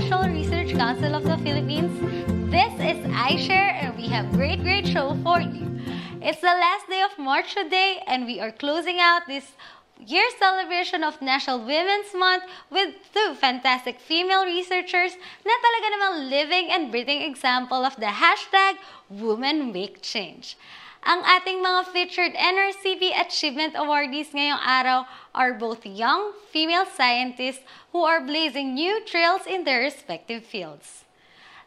National Research Council of the Philippines. This is iShare and we have great show for you. It's the last day of March today and we are closing out this year's celebration of National Women's Month with two fantastic female researchers na talaga namang living and breathing example of the hashtag Women Make Change. Ang ating mga featured NRCP Achievement Awardees ngayong araw are both young female scientists who are blazing new trails in their respective fields.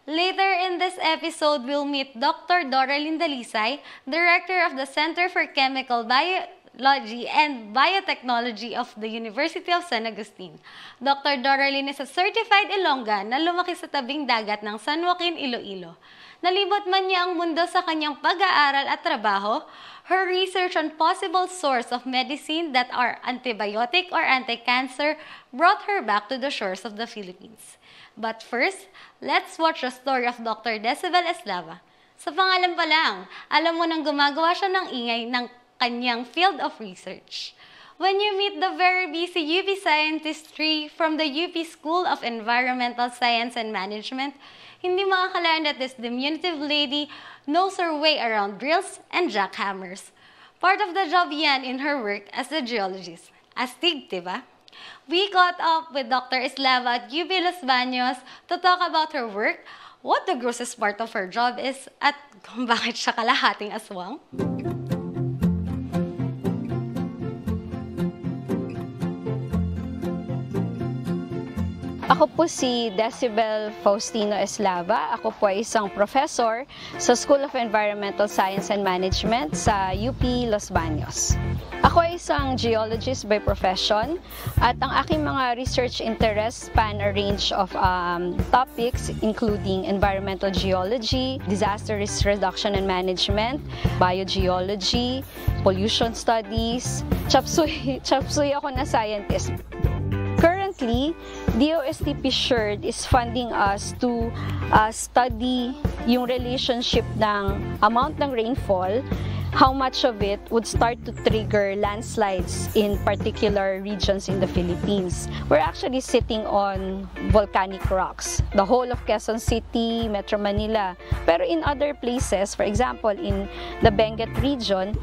Later in this episode, we'll meet Dr. Doralyn Dalisay, Director of the Center for Chemical Biology and Biotechnology of the University of San Agustin. Dr. Doralyn is a certified Ilonggan na lumaki sa tabing dagat ng San Joaquin, Iloilo. Nalibot man niya ang mundo sa kanyang pag-aaral at trabaho, her research on possible source of medicine that are antibiotic or anti-cancer brought her back to the shores of the Philippines. But first, let's watch the story of Dr. Decibel Eslava. Sa pangalan pa lang, alam mo nang gumagawa siya ng ingay ng kanyang field of research. When you meet the very busy UP scientist tree from the UP School of Environmental Science and Management, hindi makakalain that this diminutive lady knows her way around drills and jackhammers. Part of the job yan in her work as a geologist. Astig, diba? We caught up with Dr. Eslava at UP Los Baños to talk about her work, what the grossest part of her job is, at kung bakit siya kalahating aswang. Ako po si Decibel Faustino Eslava. Ako po ay isang professor sa School of Environmental Science and Management sa UP Los Baños. Ako ay isang geologist by profession at ang aking mga research interests span a range of topics including environmental geology, disaster risk reduction and management, biogeology, pollution studies. Chapsuy ako na scientist. Currently, DOST PSURD is funding us to study yung relationship ng amount ng rainfall, how much of it would start to trigger landslides in particular regions in the Philippines. We're actually sitting on volcanic rocks, the whole of Quezon City, Metro Manila. Pero in other places, for example, in the Benguet region,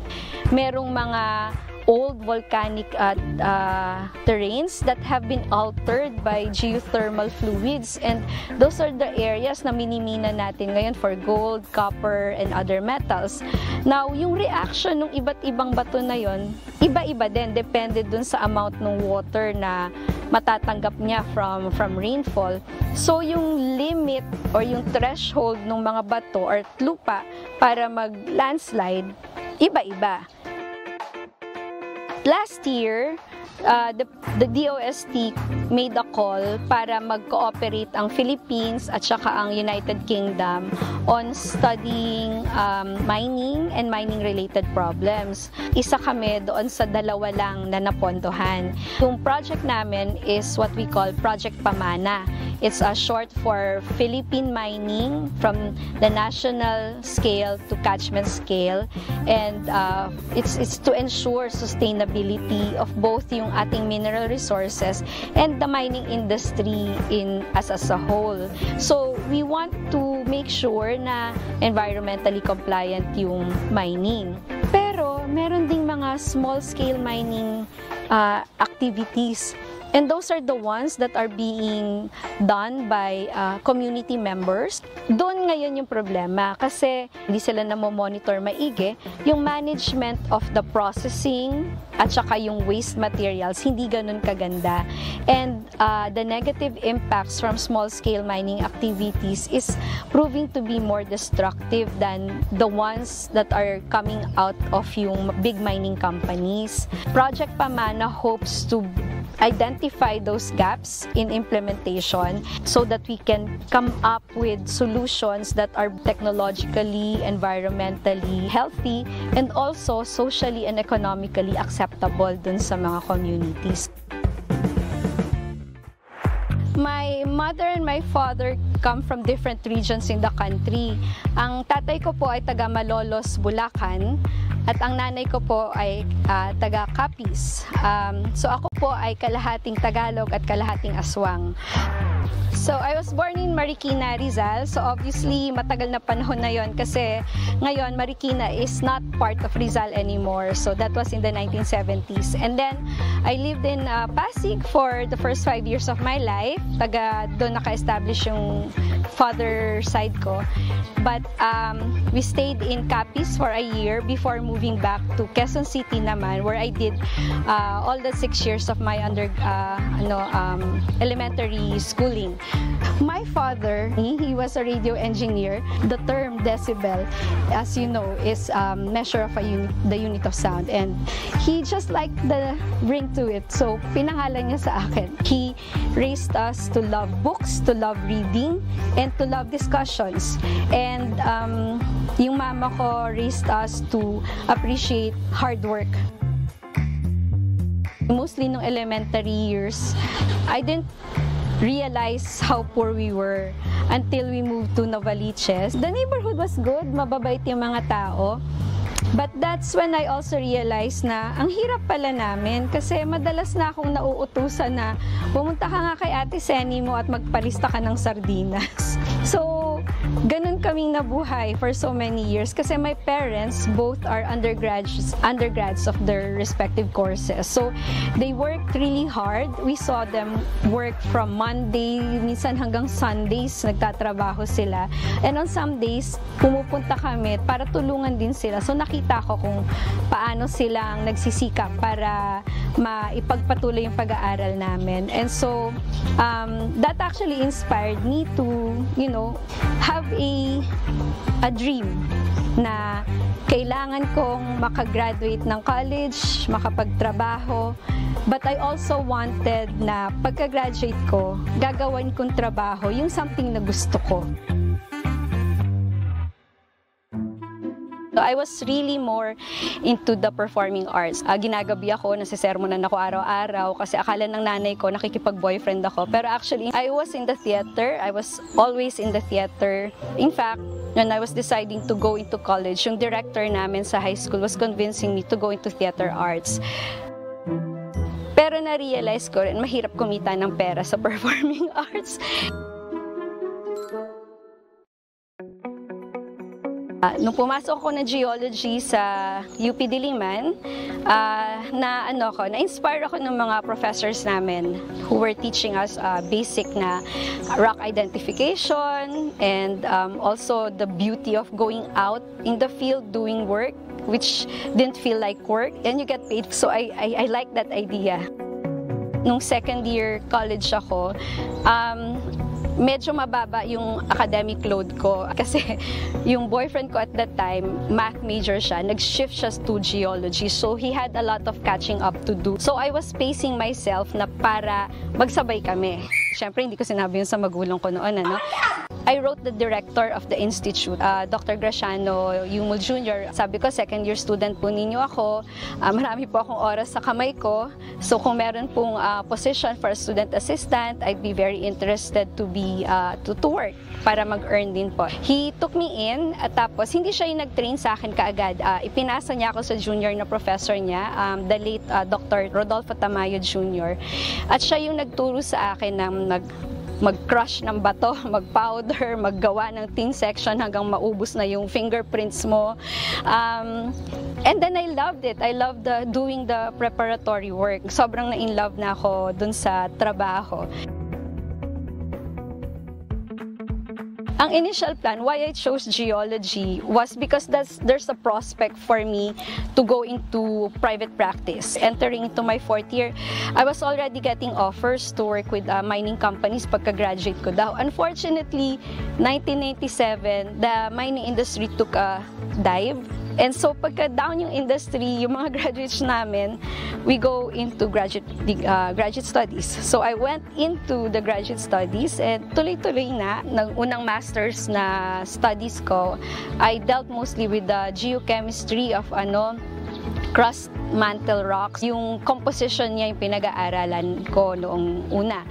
merong mga old volcanic terrains that have been altered by geothermal fluids, and those are the areas na minimina natin ngayon for gold, copper, and other metals. Now, yung reaction ng iba't ibang bato na yon, iba-iba din, depende dun sa amount ng water na matatanggap niya from rainfall. So, yung limit or yung threshold ng mga bato or lupa para mag-landslide, iba-iba. Last year, the DOST made a call para mag-cooperate ang Philippines at saka ang United Kingdom on studying mining and mining-related problems. Isa kami doon sa dalawa lang na napondohan. Yung project namin is what we call Project Pamana. It's a short for Philippine mining from the national scale to catchment scale, and it's to ensure sustainability of both yung ating mineral resources and the mining industry as a whole. So we want to make sure na environmentally compliant yung mining. Pero meron ding mga small scale mining activities. And those are the ones that are being done by community members. Doon ngayon yung problema kasi hindi sila namomonitor maigi. Yung management of the processing at saka yung waste materials, hindi ganun kaganda. And the negative impacts from small-scale mining activities is proving to be more destructive than the ones that are coming out of yung big mining companies. Project Pamana hopes to identify those gaps in implementation so that we can come up with solutions that are technologically, environmentally healthy, and also socially and economically acceptable dun sa mga communities. My mother and my father come from different regions in the country. Ang tatay ko po ay taga Malolos, Bulacan, at ang nanay ko po ay taga Capiz. So ako po ay kalahating Tagalog at kalahating Aswang. So, I was born in Marikina, Rizal. So, obviously, matagal na panahon na yon kasi ngayon, Marikina is not part of Rizal anymore. So, that was in the 1970s. And then, I lived in Pasig for the first 5 years of my life. Doon naka-establish yung father side ko. But we stayed in Capiz for a year before moving back to Quezon City naman, where I did all the 6 years of my elementary schooling. My father, he was a radio engineer. The term decibel, as you know, is measure of the unit of sound, and he just liked the ring to it. So pinangalan niya sa akin. He raised us to love books, to love reading, and to love discussions. And yung mama ko raised us to appreciate hard work. Mostly nung elementary years, I didn't realize how poor we were until we moved to Novaliches. The neighborhood was good, mababait yung mga tao. But that's when I also realized na ang hirap pala namin kasi madalas na akong nauutusan na pumunta ka nga kay Ate Seni mo at magpalista ka ng sardinas. So, ganun kaming nabuhay for so many years kasi my parents both are undergrads of their respective courses. So, they worked really hard. We saw them work from Monday, minsan hanggang Sundays, nagtatrabaho sila. And on some days, pumupunta kami para tulungan din sila. So, nakita ko kung paano silang nagsisikap para maipagpatuloy yung pag-aaral namin. And so, that actually inspired me to, have a dream na kailangan kong makagraduate ng college, makapagtrabaho. But I also wanted na pagka-graduate ko, gagawin kong trabaho yung something na gusto ko. So I was really more into the performing arts. Ginagabi ako, nasisermonan ako araw-araw kasi akala ng nanay ko nakikipag-boyfriend ako. Pero actually, I was in the theater. I was always in the theater. In fact, when I was deciding to go into college, yung director namin sa high school was convincing me to go into theater arts. Pero na-realize ko rin, mahirap kumita ng pera sa performing arts. Nung pumasok ako na geology sa UP Diliman, na-inspire ako ng mga professors namin who were teaching us basic na rock identification and also the beauty of going out in the field doing work which didn't feel like work and you get paid. So I like that idea. Nung second year college ako, medyo mababa yung academic load ko kasi yung boyfriend ko at that time, math major siya, nag-shift siya to geology. So he had a lot of catching up to do. So I was pacing myself na para magsabay kami. Siyempre, hindi ko sinabi yun sa magulang ko noon, I wrote the director of the institute, Dr. Graciano Yumul Jr. Sabi ko, second year student po ninyo ako. Marami po akong oras sa kamay ko. So kung meron pong position for a student assistant, I'd be very interested to work para mag-earn din po. He took me in at tapos hindi siya yung nag-train sa akin kaagad. Ipinasa niya ako sa junior na professor niya, the late Dr. Rodolfo Tamayo Jr. At siya yung nagturo sa akin ng mag-crush ng bato, mag-powder, maggawa ng thin section hanggang maubos na yung fingerprints mo. And then I loved it. I loved doing the preparatory work. Sobrang na-in-love na ako dun sa trabaho. Ang initial plan, why I chose geology, was because there's a prospect for me to go into private practice. Entering into my fourth year, I was already getting offers to work with mining companies pagka-graduate ko daw. Unfortunately, 1997, the mining industry took a dive. And so pagka down yung industry, yung mga graduates namin, we go into graduate studies. So I went into the graduate studies and tuloy-tuloy na, ng unang master's na studies ko, I dealt mostly with the geochemistry of crust mantle rocks. Yung composition niya yung pinag-aaralan ko noong una.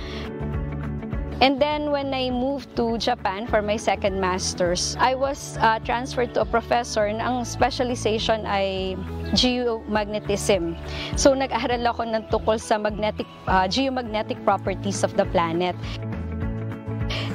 And then when I moved to Japan for my second master's, I was transferred to a professor na ang specialization ay geomagnetism. So nag-aral ako ng tukol sa geomagnetic properties of the planet.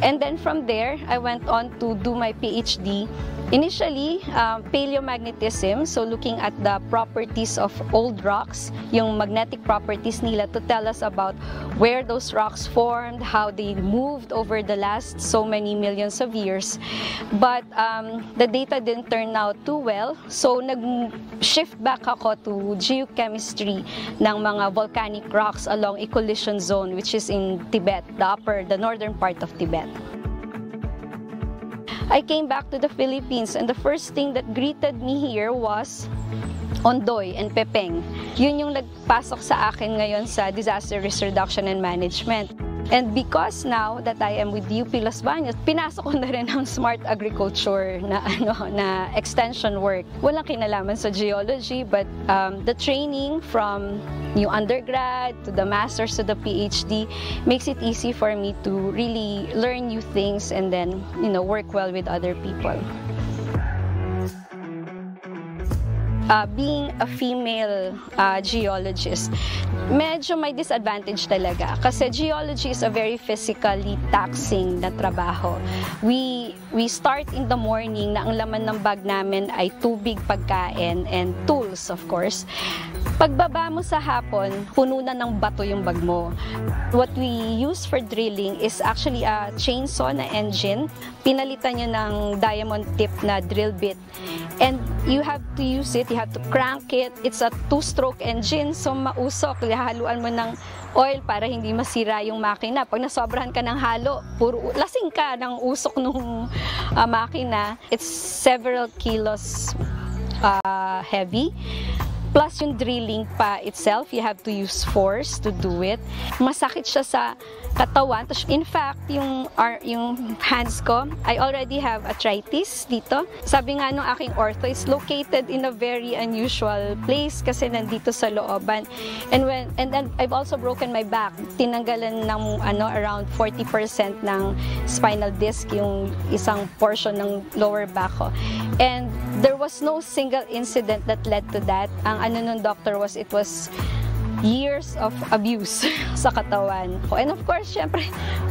And then from there, I went on to do my PhD. Initially, paleomagnetism, so looking at the properties of old rocks, yung magnetic properties nila to tell us about where those rocks formed, how they moved over the last so many millions of years. But the data didn't turn out too well, so nag-shift back ako to geochemistry ng mga volcanic rocks along a collision zone, which is in Tibet, the northern part of Tibet. I came back to the Philippines, and the first thing that greeted me here was Ondoy and Pepeng. Yun yung nagpasok sa akin ngayon sa Disaster Risk Reduction and Management. And because now that I am with UP Los Baños, pinasok ko na rin ang smart agriculture na extension work. Walang kinalaman sa geology, but the training from new undergrad to the master's to the PhD makes it easy for me to really learn new things and then work well with other people. Being a female geologist, medyo may disadvantage talaga kasi geology is a very physically taxing na trabaho. We start in the morning na ang laman ng bag namin ay tubig, pagkain, and tools, of course. Pagbaba mo sa hapon, puno na ng bato yung bag mo. What we use for drilling is actually a chainsaw na engine. Pinalitan nyo ng diamond tip na drill bit. And you have to use it, you have to crank it. It's a 2-stroke engine, so mausok. Haluan mo ng oil para hindi masira yung makina. Pag nasobrahan ka ng halo, lasing ka ng usok ng makina. It's several kilos heavy. Plus yung drilling pa itself, you have to use force to do it. Masakit siya sa katawan. In fact, yung hands ko, I already have arthritis dito. Sabi nga nung aking ortho, it's located in a very unusual place kasi nandito sa looban. And then I've also broken my back. Tinanggalan ng around 40% ng spinal disc, yung isang portion ng lower back ko. And there was no single incident that led to that. Ang nung doctor was, it was years of abuse sa katawan. And of course, syempre,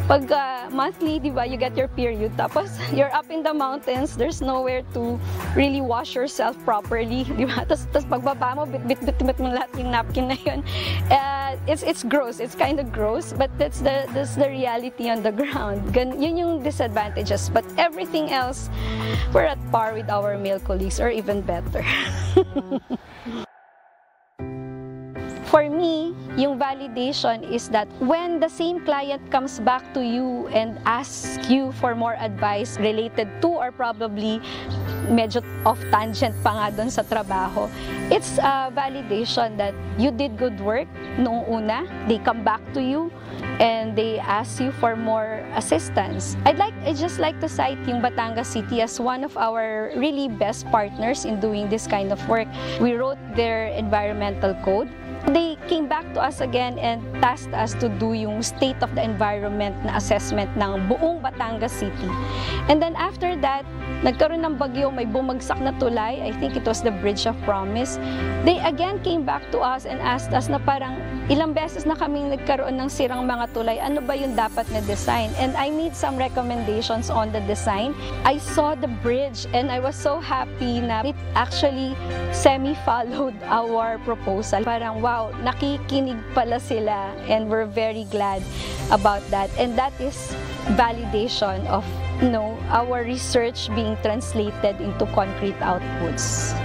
pag monthly, di ba, you get your period. Tapos, you're up in the mountains, there's nowhere to really wash yourself properly, di ba? Tapos pagbaba mo, bit mo lahat yung napkin na yun. It's gross, it's kind of gross, but that's the reality on the ground. Yun yung disadvantages. But everything else, we're at par with our male colleagues, or even better. For me, yung validation is that when the same client comes back to you and asks you for more advice related to or probably medyo off tangent pa nga doon sa trabaho, it's a validation that you did good work noong una. They come back to you and they ask you for more assistance. I'd just like to cite yung Batangas City as one of our really best partners in doing this kind of work. We wrote their environmental code. They came back to us again and tasked us to do yung state of the environment na assessment ng buong Batangas City. And then after that, nagkaroon ng bagyo, may bumagsak na tulay. I think it was the Bridge of Promise. They again came back to us and asked us na parang ilang beses na kaming nagkaroon ng sirang mga tulay. Ano ba yung dapat na design? And I made some recommendations on the design. I saw the bridge and I was so happy na it actually semi-followed our proposal. Parang wow, nakikinig pala sila and we're very glad about that. And that is validation of our research being translated into concrete outputs.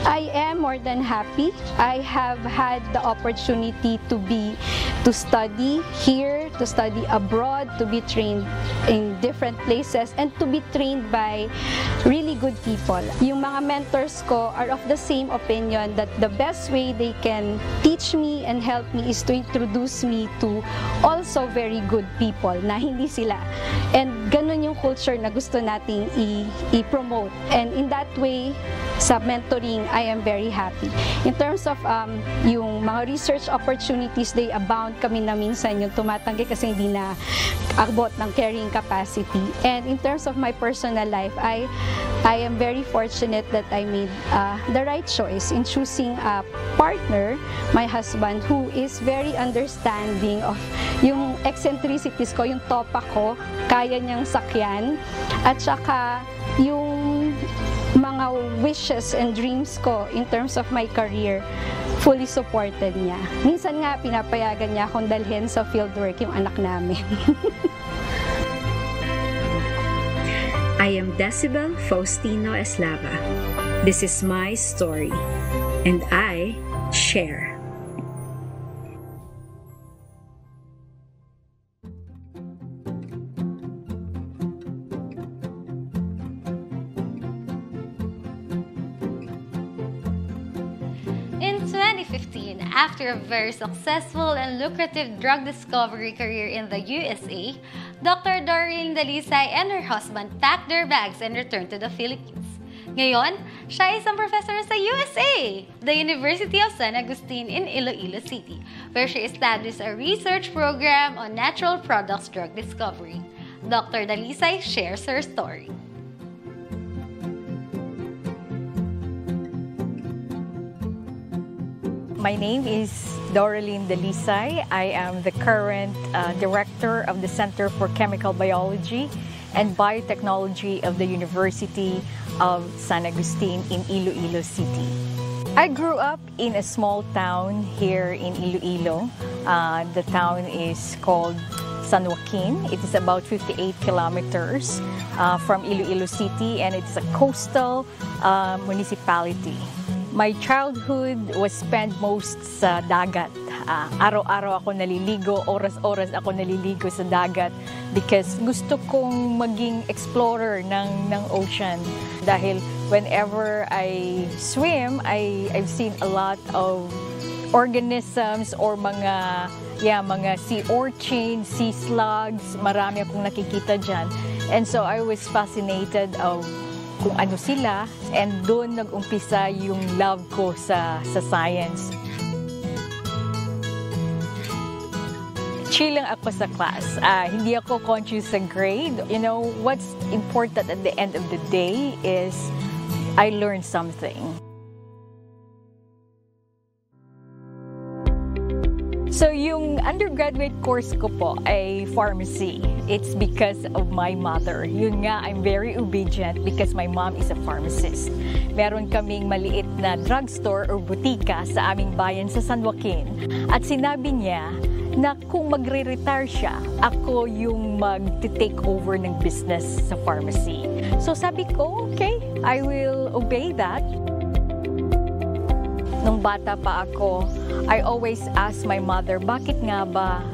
I am more than happy. I have had the opportunity to study here, to study abroad, to be trained in different places, and to be trained by really good people. Yung mga mentors ko are of the same opinion that the best way they can teach me and help me is to introduce me to also very good people na hindi sila. And ganun yung culture na gusto nating i-promote. And in that way, sa mentoring, I am very happy. In terms of yung mga research opportunities, they abound. Kami na minsan yung tumatanggi kasi hindi na abot ng carrying capacity. And in terms of my personal life, I I am very fortunate that I made the right choice in choosing a partner, my husband, who is very understanding of yung eccentricities ko, yung topa ko, kaya niyang sakyan, at saka yung mga wishes and dreams ko in terms of my career, fully supported niya. Minsan nga, pinapayagan niya akong dalhin sa fieldwork yung anak namin. I am Decibel Faustino Eslava. This is my story, and I share. In 2015, after a very successful and lucrative drug discovery career in the USA, Dr. Doreen Dalisay and her husband packed their bags and returned to the Philippines. Ngayon, siya ay isang professor sa USA, the University of San Agustin in Iloilo City, where she established a research program on natural products drug discovery. Dr. Dalisay shares her story. My name is Doreen Dalisay. I am the current director of the Center for Chemical Biology and Biotechnology of the University of San Agustin in Iloilo City. I grew up in a small town here in Iloilo. The town is called San Joaquin. It is about 58 kilometers from Iloilo City, and it's a coastal municipality. My childhood was spent most sa dagat. Araw-araw ako naliligo, oras-oras ako naliligo sa dagat because gusto kong maging explorer ng ocean. Dahil whenever I swim, I've seen a lot of organisms or mga sea urchins, sea slugs, marami akong nakikita dyan. And so I was fascinated of kung ano sila, and doon nag-umpisa yung love ko sa science. Chill lang ako sa class. Hindi ako conscious sa grade. You know, what's important at the end of the day is I learned something. So yung undergraduate course ko po ay pharmacy. It's because of my mother. Yun nga, I'm very obedient because my mom is a pharmacist. Meron kaming maliit na drugstore or butika sa aming bayan sa San Joaquin. At sinabi niya na kung magre-retire siya, ako yung mag-take over ng business sa pharmacy. So sabi ko, okay, I will obey that. Nung bata pa ako, I always ask my mother, bakit nga ba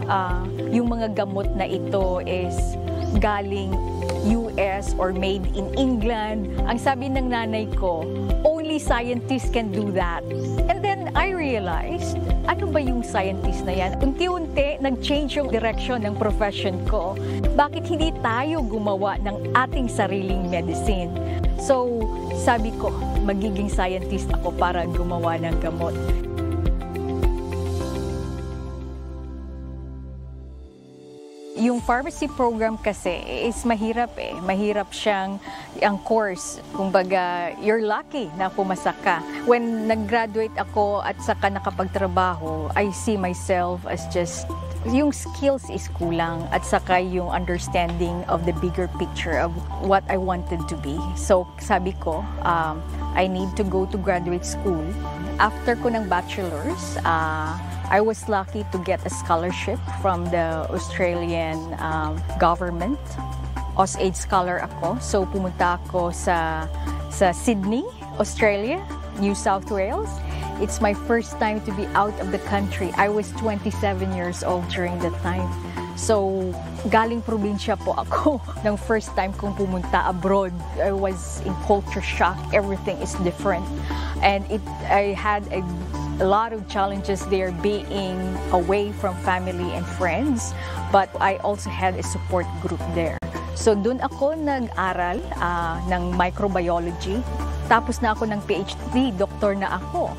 yung mga gamot na ito is galing US or made in England? Ang sabi ng nanay ko, only scientists can do that. And then I realized, ano ba yung scientist na yan? Unti-unti, nag-change yung direction ng profession ko. Bakit hindi tayo gumawa ng ating sariling medicine? So, sabi ko, magiging scientist ako para gumawa ng gamot. Yung pharmacy program kasi is mahirap eh. Mahirap siyang ang course. Kumbaga, you're lucky na pumasa ka. When nag-graduate ako at saka nakapagtrabaho, I see myself as just yung skills is kulang at saka yung understanding of the bigger picture of what I wanted to be. So, sabi ko, I need to go to graduate school. After ko ng bachelor's, I was lucky to get a scholarship from the Australian government. AusAid scholar ako. So, pumunta ako sa Sydney, Australia, New South Wales. It's my first time to be out of the country. I was 27 years old during that time. So, galing probinsya po ako ng first time kong pumunta abroad. I was in culture shock. Everything is different. And I had a lot of challenges there being away from family and friends. But I also had a support group there. So, dun ako nag-aral ng microbiology. Tapos na ako ng PhD, doktor na ako.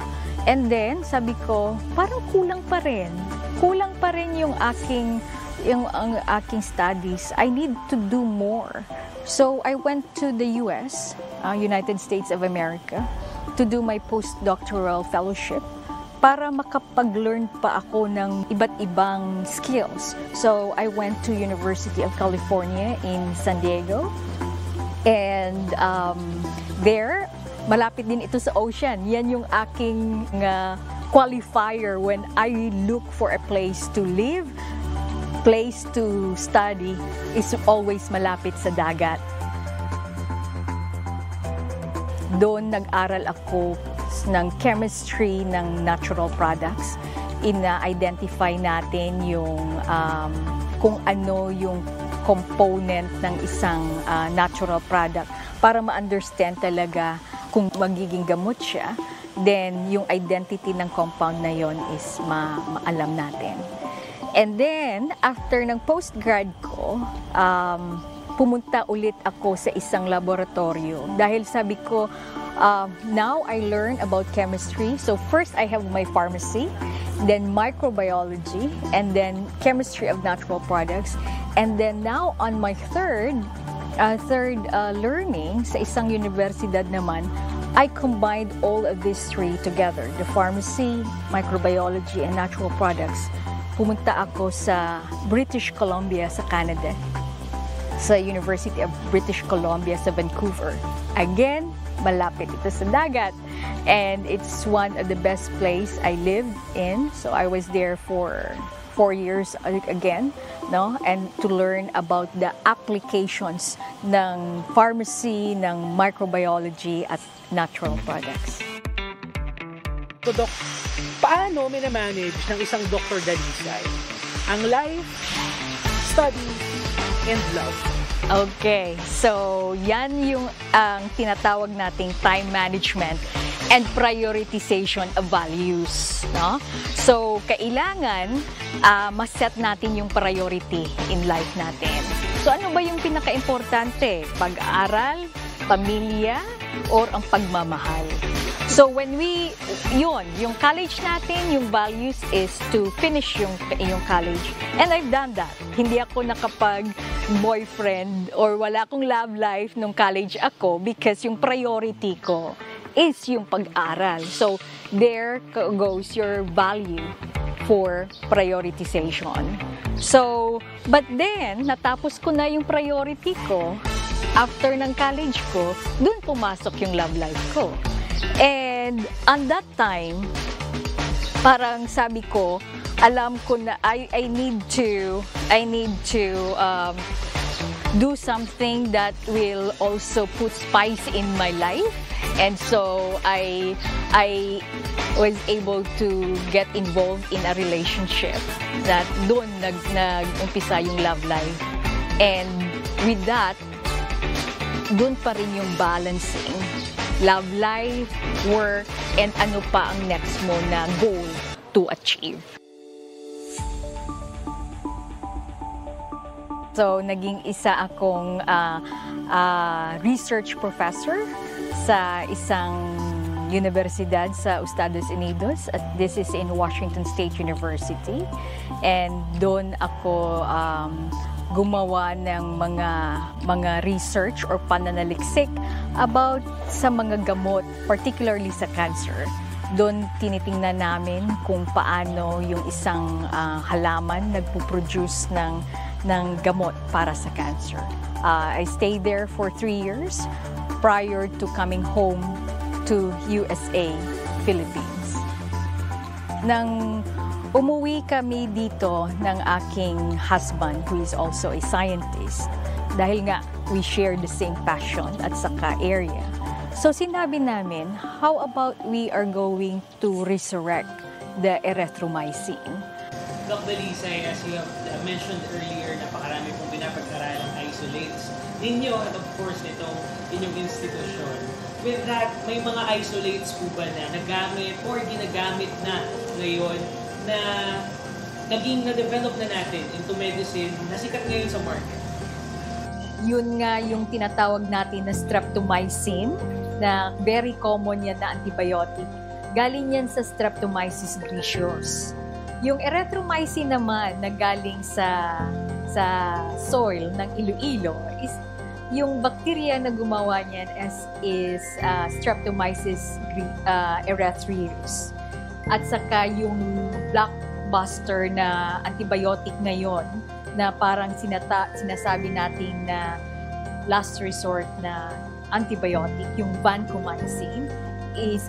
And then, sabi ko, parang kulang pa rin. Kulang pa rin yung aking studies. I need to do more. So I went to the US, United States of America, to do my postdoctoral fellowship para makapag-learn pa ako ng iba't ibang skills. So I went to University of California in San Diego, and there, malapit din ito sa ocean. Yan yung aking qualifier when I look for a place to live, place to study, is always malapit sa dagat. Doon nag-aral ako ng chemistry ng natural products. Ina-identify natin yung kung ano yung component ng isang natural product para ma-understand talaga kung magiging gamot siya. Then, yung identity ng compound na yon is maalam natin. And then, after ng postgrad ko, pumunta ulit ako sa isang laboratorio dahil sabi ko, now I learn about chemistry. So first I have my pharmacy, then microbiology, and then chemistry of natural products. And then now on my third learning sa isang universidad naman, I combined all of these three together, the pharmacy, microbiology, and natural products. Pumunta ako sa British Columbia sa Canada, sa University of British Columbia sa Vancouver. Again, malapit ito sa dagat, and it's one of the best place I lived in. So I was there for 4 years again, no? And to learn about the applications ng pharmacy, ng microbiology at natural products. So, Doc, paano minamanage ng isang Dr. Dalisay ang life, study, and love? Okay, so yan yung ang tinatawag nating time management and prioritization of values, no? So kailangan ma-set natin yung priority in life natin. So ano ba yung pinaka-importante? Pag-aaral, pamilya, or ang pagmamahal? So when yung college natin, yung values is to finish yung college. And I've done that. Hindi ako nakapag-boyfriend or wala akong love life nung college ako because yung priority ko is yung pag-aral. So there goes your value for prioritization. So, but then, natapos ko na yung priority ko, after ng college ko, dun pumasok yung love life ko. And on that time, parang sabi ko, alam ko na I need to do something that will also put spice in my life. And so I was able to get involved in a relationship that doon nag-umpisa yung love life. And with that, doon pa rin yung balancing. Love life, work, and ano pa ang next mo na goal to achieve. So, naging isa akong research professor sa isang universidad sa Estados Unidos. At this is in Washington State University. And doon ako gumawa ng mga research or pananaliksik about sa mga gamot, particularly sa cancer. Doon tinitingnan namin kung paano yung isang halaman nagpo-produce ng gamot para sa cancer. I stayed there for 3 years prior to coming home to USA, Philippines. Nang umuwi kami dito ng aking husband, who is also a scientist, dahil nga we share the same passion at saka area. So sinabi namin, how about we are going to resurrect the erythromycin? Doc Dalisay, as you have mentioned earlier, napakarami pong pinapag-aralang isolates ninyo at of course nitong inyong institusyon. With that, may mga isolates po ba na nagamit or ginagamit na ngayon na na-develop na natin into medicine na sikat ngayon sa market? Yun nga yung tinatawag natin na streptomycin, na very common yan na antibiotic. Galing yan sa Streptomyces gracios. Yung erythromycin naman na galing sa soil ng Iloilo is Yung bacteria na gumawa niyan is Streptomyces erythraeus. At saka yung blockbuster na antibiotic ngayon na parang sinasabi natin na last resort na antibiotic, yung vancomycin, is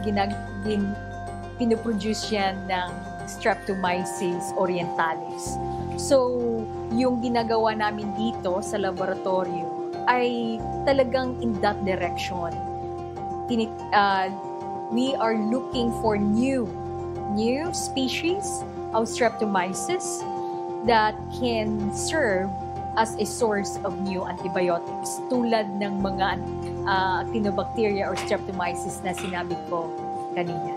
pinoproduce yan ng Streptomyces orientalis. So, yung ginagawa namin dito sa laboratorio ay talagang in that direction. We are looking for new species of Streptomyces that can serve as a source of new antibiotics, tulad ng mga Actinobacteria or Streptomyces na sinabi ko kanina.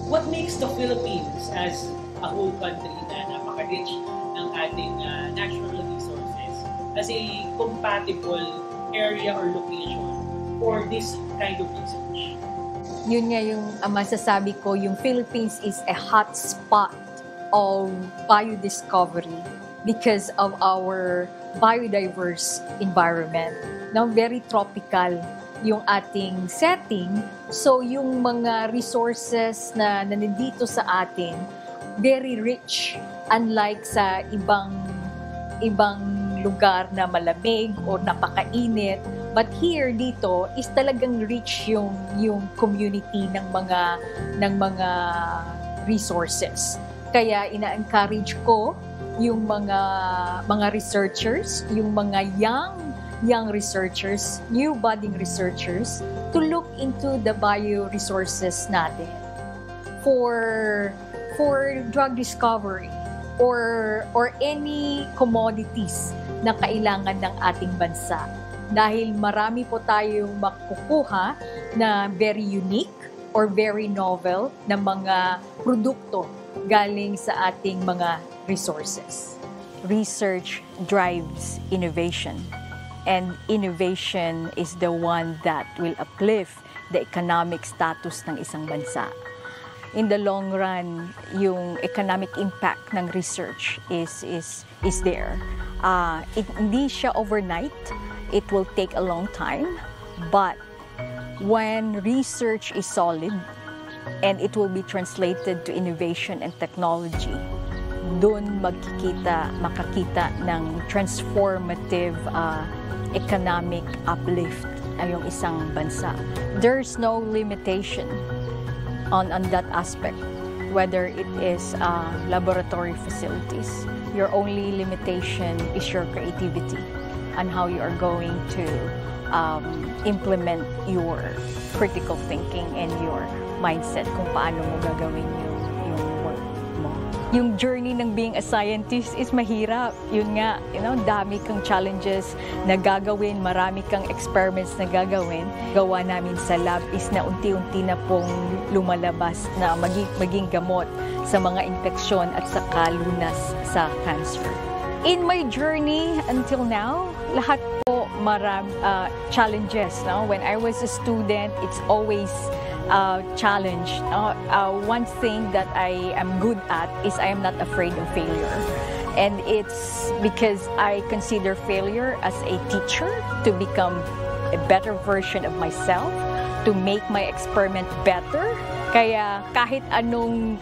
What makes the Philippines as a whole country na napaka-rich ng ating natural resources as a compatible area or location for this kind of research? Yun nga yung masasabi ko, yung Philippines is a hot spot of biodiscovery because of our biodiverse environment. Now, very tropical yung ating setting. So, yung mga resources na nandito sa atin, very rich. Unlike sa ibang lugar na malamig o napakainit. But here, dito, is talagang rich yung community ng mga resources. Kaya ina-encourage ko yung mga researchers, yung mga young researchers, new budding researchers, to look into the bioresources natin for drug discovery or any commodities na kailangan ng ating bansa. Dahil marami po tayong makukuha na very unique or very novel na mga produkto galing sa ating mga resources. Research drives innovation, and innovation is the one that will uplift the economic status ng isang bansa. In the long run, yung economic impact ng research is there. Hindi siya overnight. It will take a long time, but when research is solid and it will be translated to innovation and technology, doon makakita ng transformative economic uplift ang isang bansa. There's no limitation on that aspect, whether it is laboratory facilities. Your only limitation is your creativity and how you are going to implement your critical thinking and your mindset kung paano mo gagawin yung work mo. Yung journey ng being a scientist is mahirap. Yun nga, dami kang challenges na gagawin, marami kang experiments na gagawin. Gawa namin sa lab is na unti-unti na pong lumalabas na maging gamot sa mga infeksyon at saka lunas sa cancer. In my journey until now, lahat po challenges. No? When I was a student, it's always challenge. One thing that I am good at is I am not afraid of failure. And it's because I consider failure as a teacher to become a better version of myself, to make my experiment better. Kaya kahit anong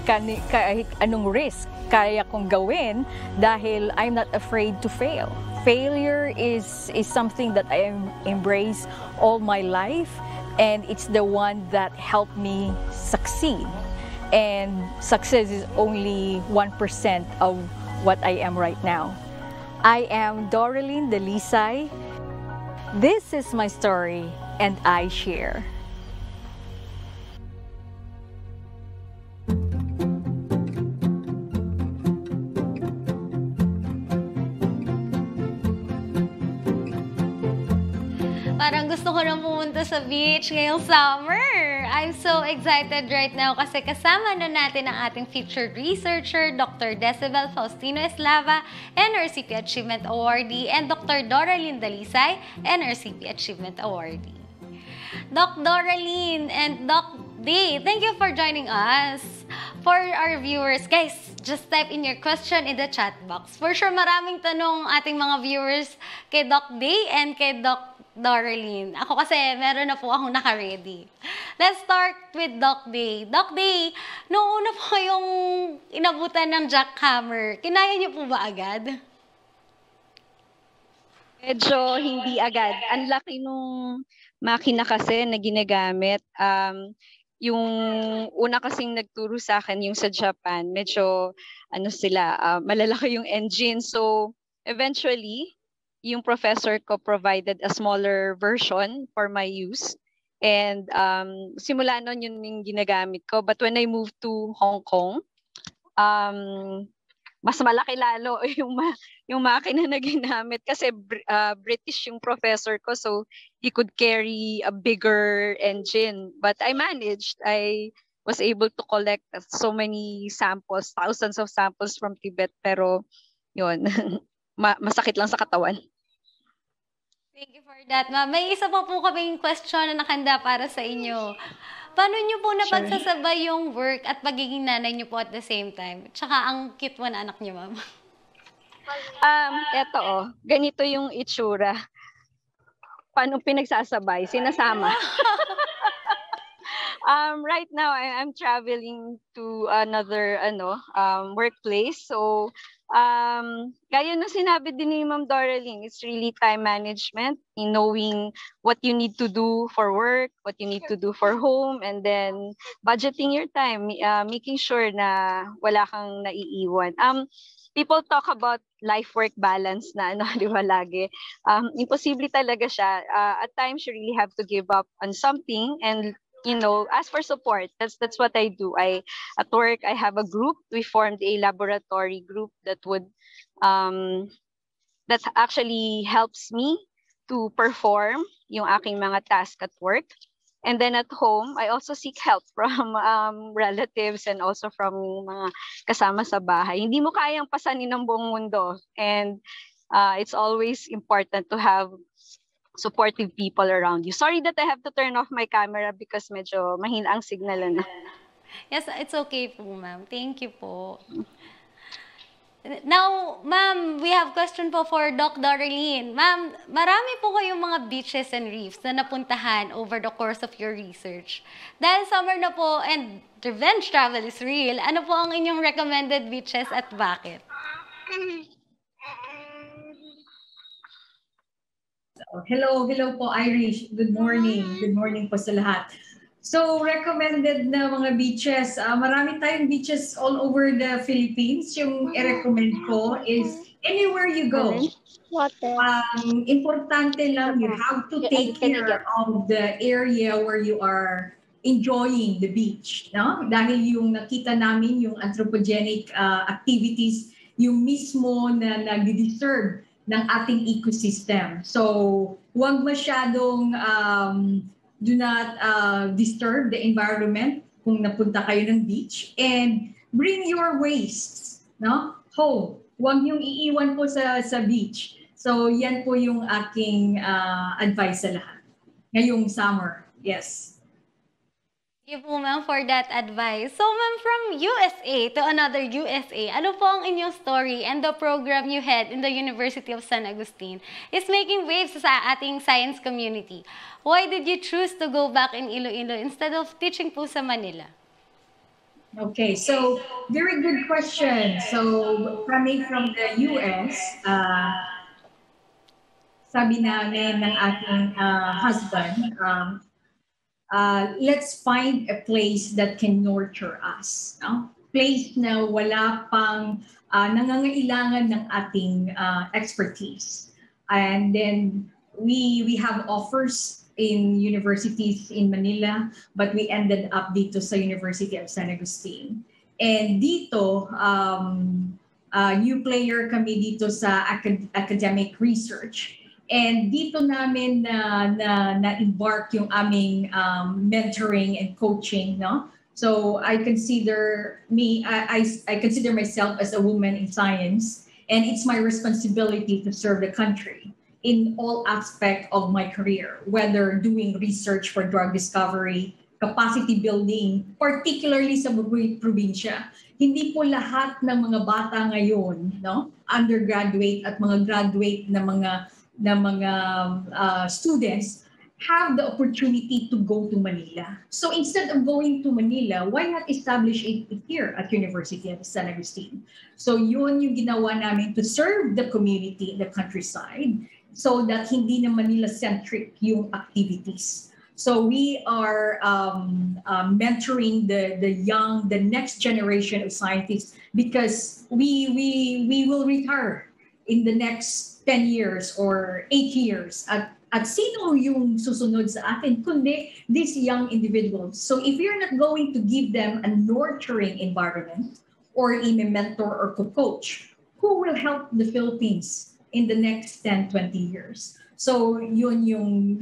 risk kaya kong gawin dahil I'm not afraid to fail. Failure is something that I embrace all my life, and it's the one that helped me succeed. And success is only 1% of what I am right now. I am Doralyn Dalisay. This is my story, and I share. Parang gusto ko na pumunta sa beach ngayong summer. I'm so excited right now kasi kasama na natin ang ating featured researcher, Dr. Decibel Faustino Eslava, NRCP Achievement Awardee, and Dr. Doralyn Dalisay, NRCP Achievement Awardee. Doc Doralyn and Doc D, thank you for joining us. For our viewers, guys, just type in your question in the chat box. For sure, maraming tanong ating mga viewers kay Doc D and kay Doc Darlene. Ako kasi meron na po akong naka-ready. Let's start with Doc Day. Doc Day, noong una po yung inabutan ng jackhammer, kinaya niyo po ba agad? Medyo hindi agad. Ang laki nung makina kasi na ginagamit. Yung una kasing nagturo sa akin yung sa Japan, medyo malalaki yung engine. So eventually, yung professor ko provided a smaller version for my use. And simula nun yun yung ginagamit ko. But when I moved to Hong Kong, mas malaki lalo yung makina na ginamit kasi British yung professor ko, so he could carry a bigger engine. But I managed. I was able to collect so many samples, thousands of samples from Tibet, pero yun, masakit lang sa katawan. Thank you for that, ma'am. May isa pa po kaming question na nakanda para sa inyo. Paano niyo po napagsasabay yung work at pagiging nanay niyo po at the same time? Tsaka ang cute mo na anak niyo, ma'am. Ganito yung itsura. Paano pinagsasabay? Sinasama. Right now, I'm traveling to another workplace. So, gaya na sinabi din ni Ma'am Doralyn, it's really time management in knowing what you need to do for work, what you need to do for home, and then budgeting your time, making sure na wala kang naiiwan. People talk about life-work balance na di ba lagi? Imposible talaga siya. At times, you really have to give up on something and ask for support. That's what I do. At work, I have a group. We formed a laboratory group that actually helps me to perform yung aking mga tasks at work. And then at home, I also seek help from relatives and also from mga kasama sa bahay. Hindi mo kayang pasanin ng buong mundo. And it's always important to have supportive people around you. Sorry that I have to turn off my camera because medyo mahina ang signal na. Yes, it's okay po, ma'am. Thank you po. Now, ma'am, we have question po for Doc Doralyn. Ma'am, marami po kayong mga beaches and reefs na napuntahan over the course of your research. Dahil summer na po and revenge travel is real, ano po ang inyong recommended beaches at bakit? Hello po Irish. Good morning. Good morning po sa lahat. So recommended na mga beaches. Marami tayong beaches all over the Philippines. Yung i-recommend ko is anywhere you go. Importante lang, you have to take care of the area where you are enjoying the beach. No? Dahil yung nakita namin, yung anthropogenic activities, yung mismo na nag-disturb ng ating ecosystem. So, huwag masyadong do not disturb the environment kung napunta kayo ng beach, and bring your wastes home. Huwag niyong iiwan po sa beach. So, yan po yung aking advice sa lahat. Ngayong summer. Yes. Thank you po, ma'am, for that advice. So, ma'am, from USA to another USA, ano po ang inyong story and the program you had in the University of San Agustin is making waves sa ating science community? Why did you choose to go back in Iloilo instead of teaching po sa Manila? Okay, so very good question. So, coming from the US, sabi namin ng ating husband, let's find a place that can nurture us. Place na wala pang nangangailangan ng ating expertise. And then we have offers in universities in Manila, but we ended up dito sa University of San Agustin. And dito, new player kami dito sa academic research. And dito namin na-embark yung aming mentoring and coaching, no? So I consider myself as a woman in science, and it's my responsibility to serve the country in all aspects of my career, whether doing research for drug discovery, capacity building, particularly sa probinsya. Hindi po lahat ng mga bata ngayon, no, undergraduate at mga graduate na mga na mga students have the opportunity to go to Manila. So instead of going to Manila, why not establish it here at University of San Agustin? So yun yung ginawa namin to serve the community in the countryside so that hindi na Manila-centric yung activities. So we are mentoring the next generation of scientists because we will retire in the next 10 years or 8 years. At sino yung susunod sa atin, kundi these young individuals. So if you're not going to give them a nurturing environment or a mentor or co-coach, who will help the Philippines in the next 10, 20 years? So yun yung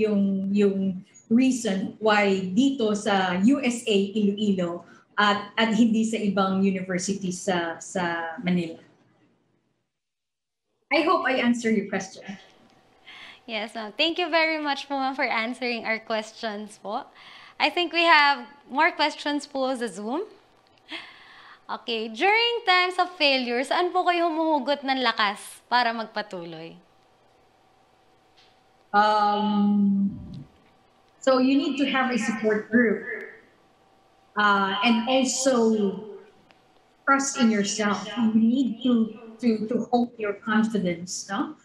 reason why dito sa USA, Iloilo, at hindi sa ibang universities sa Manila. I hope I answered your question. Yes, ma'am. Thank you very much po, ma'am, for answering our questions po. I think we have more questions po sa Zoom. Okay, during times of failure, saan po kayo humuhugot ng lakas para magpatuloy? So you need to have a support group and also trust in yourself. You need to hold your confidence, no?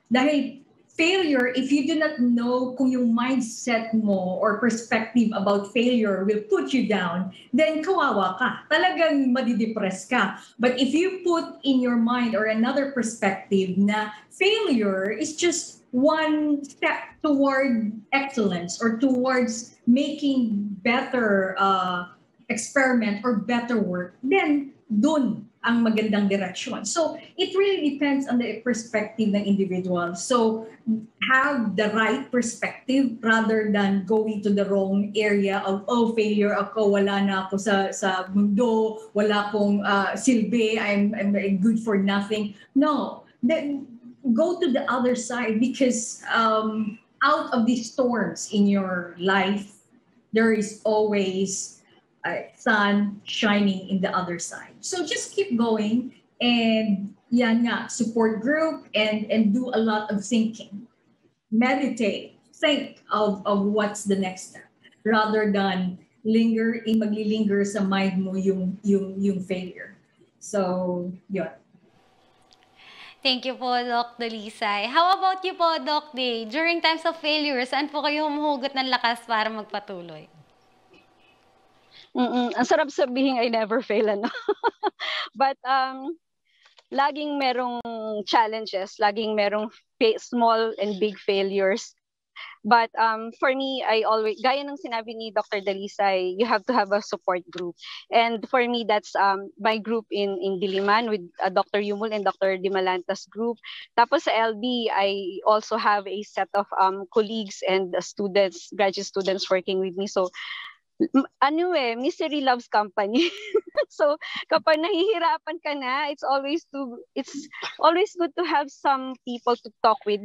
Dahil failure, if you do not know kung yung mindset mo or perspective about failure will put you down, then kawawa ka. Talagang madidepress ka. But if you put in your mind or another perspective na failure is just one step toward excellence or towards making better experiment or better work, then dun ang magandang direction. So it really depends on the perspective ng individual. So have the right perspective rather than going to the wrong area of, oh, failure ako, wala na ako sa mundo, wala akong silbi, I'm good for nothing. No, then go to the other side because out of these storms in your life, there is always sun shining in the other side. So just keep going and yan nga, support group and do a lot of thinking. Meditate, think of what's the next step rather than maglilinger sa mind mo yung failure. So, yun. Thank you po, Doc Dalisay. How about you po, Doc Day? During times of failure, saan po kayo humuhugot ng lakas para magpatuloy? Ang sarap sabihin I never fail, ano? But laging merong challenges, laging merong small and big failures. But for me, I always, gaya ng sinabi ni Dr. Dalisay, you have to have a support group. And for me, that's my group in Diliman with Dr. Yumul and Dr. Dimalanta's group. Tapos sa LB, I also have a set of colleagues and students, graduate students working with me. So misery loves company. So kapag nahihirapan ka na, it's always good to have some people to talk with.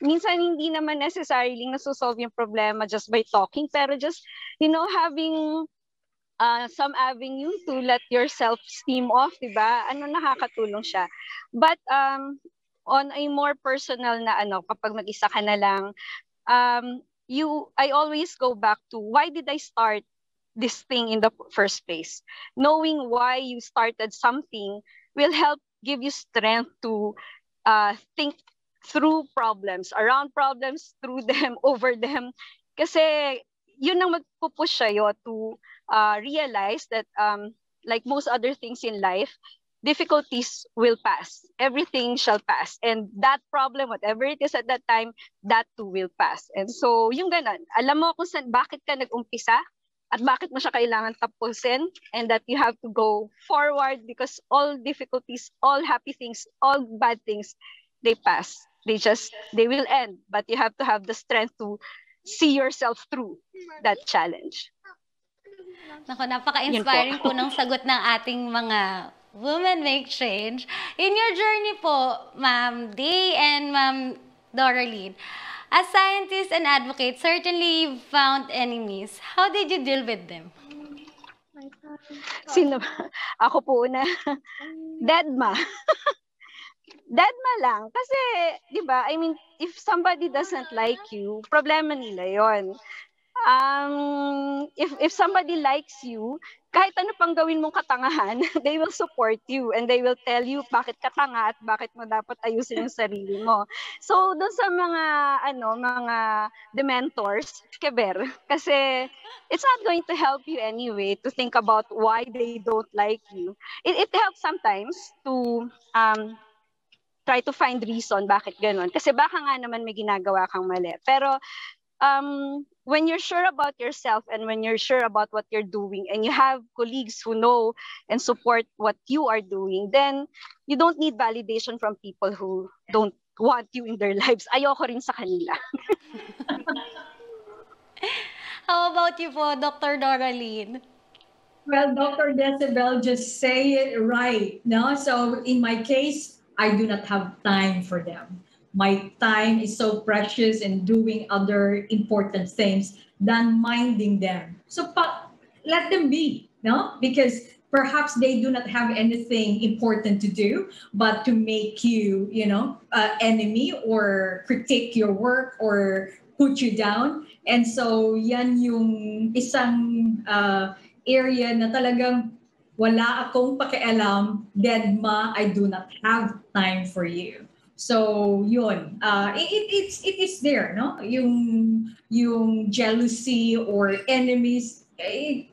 Minsan hindi naman necessarily nasosolve yung problema just by talking, pero just having some avenue to let yourself steam off, diba? Nakakatulong siya. But on a more personal na kapag mag-isa ka na lang, I always go back to why did I start this thing in the first place? Knowing why you started something will help give you strength to think through problems, around problems, through them, over them. Kasi yun ang magpupush sa'yo to realize that like most other things in life, difficulties will pass. Everything shall pass. And that problem, whatever it is at that time, that too will pass. And so, yung ganun, alam mo kung bakit ka nag-umpisa at bakit mo siya kailangan tapusin, and that you have to go forward because all difficulties, all happy things, all bad things, they pass. They will end. But you have to have the strength to see yourself through that challenge. Naku, napaka-inspiring po ng sagot ng ating mga Women Make Change. In your journey po, Ma'am Day and Ma'am Doraline, as scientists and advocates, certainly you've found enemies. How did you deal with them? Sino ba? Ako po una. Deadma. Deadma lang. Kasi, di ba, I mean, if somebody doesn't like you, problema nila yon. If somebody likes you, kahit ano pang gawin mong katangahan, they will support you and they will tell you bakit ka tanga at bakit mo dapat ayusin yung sarili mo. So, doon sa mga dementors, keber, kasi it's not going to help you anyway to think about why they don't like you. It helps sometimes to try to find reason bakit ganun. Kasi baka nga naman may ginagawa kang mali. Pero when you're sure about yourself and when you're sure about what you're doing and you have colleagues who know and support what you are doing, then you don't need validation from people who don't want you in their lives. Ayoko rin sa kanila. How about you po, Dr. Doraline? Well, Dr. Decibel just say it right. No? So in my case, I do not have time for them. My time is so precious in doing other important things than minding them. So let them be, no? Because perhaps they do not have anything important to do but to make you, enemy or critique your work or put you down. And so yan yung isang area na talagang wala akong pakialam, deadma, I do not have time for you. So yun, it is there, no? Yung jealousy or enemies, in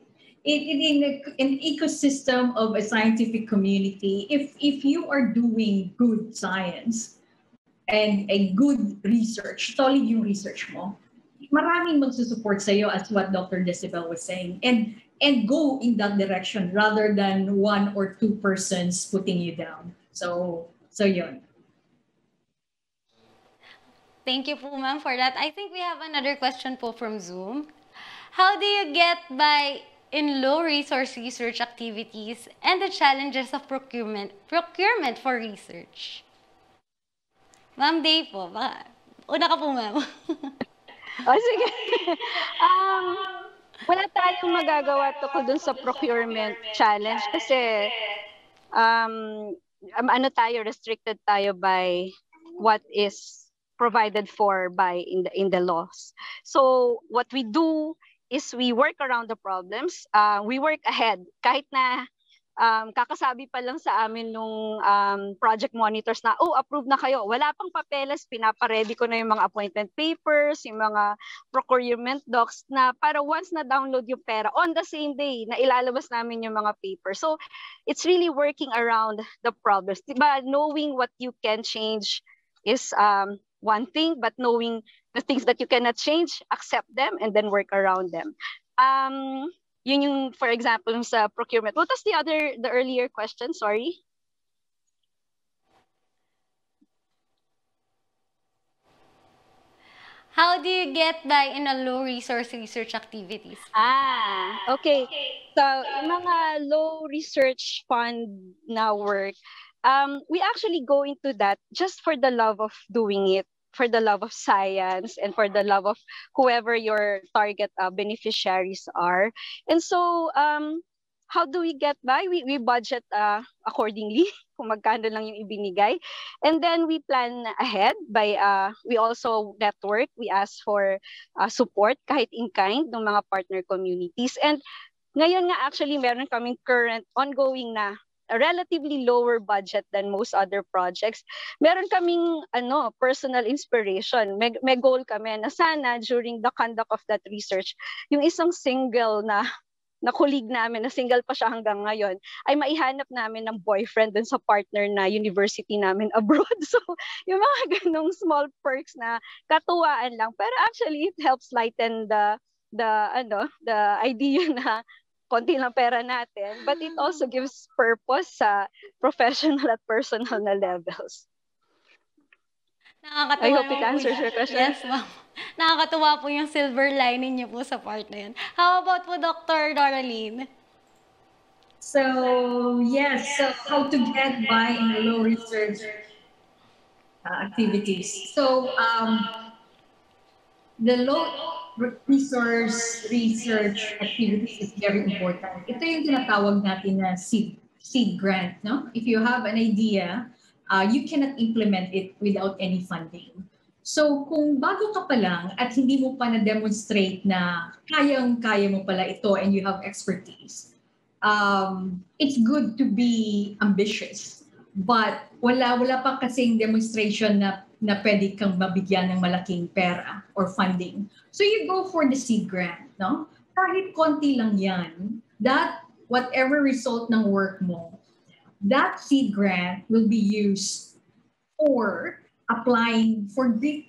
an ecosystem of a scientific community, if you are doing good science and a good research, solid yung research mo, maraming magsusupport sa iyo, as what Dr. Decibel was saying, and go in that direction rather than one or two persons putting you down. So yun. Thank you po, ma'am, for that. I think we have another question po from Zoom. How do you get by in low resource research activities and the challenges of procurement for research? Ma'am Day po, baka una ka po, ma'am. Sige. Wala tayong magagawa tukol dun sa procurement challenge kasi restricted tayo by what is provided for by in the laws. So what we do is we work around the problems. We work ahead. Kahit na kakasabi pa lang sa amin nung project monitors na, approved na kayo. Wala pang papeles, pinapaready ko na yung mga appointment papers, yung mga procurement docs na para once na download yung pera, on the same day, na ilalabas namin yung mga papers. So it's really working around the problems. Diba? Knowing what you can change is one thing, but knowing the things that you cannot change, accept them and then work around them. Yun yung, for example, sa procurement. What was the earlier question? Sorry. How do you get by in a low resource research activities? Okay. So, yung mga low research fund na work, we actually go into that just for the love of doing it, for the love of science and for the love of whoever your target beneficiaries are. And so, how do we get by? We budget accordingly, kung magkano lang yung ibinigay. And then we plan ahead by, we also network, we ask for support kahit in kind ng mga partner communities. And ngayon nga actually meron kaming current ongoing na a relatively lower budget than most other projects. Meron kaming personal inspiration. May goal kami na sana during the conduct of that research, yung isang single na colleague namin, na single pa siya hanggang ngayon, ay maihanap namin ng boyfriend dun sa partner na university namin abroad. So, yung mga ganong small perks na katuwaan lang. Pero actually, it helps lighten the idea na konti lang pera natin, but it also gives purpose sa professional at personal na levels. Nakakatuwa. I hope it answers your question. Yes, ma'am. Nakakatuwa po yung silver lining niyo po sa part na yun. How about po, Dr. Doraline? So, yes, so how to get by in the low research activities. So, the low resource research activities is very important. Ito yung tinatawag natin na seed grant, no? If you have an idea, you cannot implement it without any funding. So kung bago ka pa lang at hindi mo pa na-demonstrate na kayang-kaya mo pala ito and you have expertise, it's good to be ambitious. But wala pa kasing demonstration na pwede kang mabigyan ng malaking pera or funding. So you go for the seed grant, no? Kahit konti lang yan, that whatever result ng work mo, that seed grant will be used for applying for big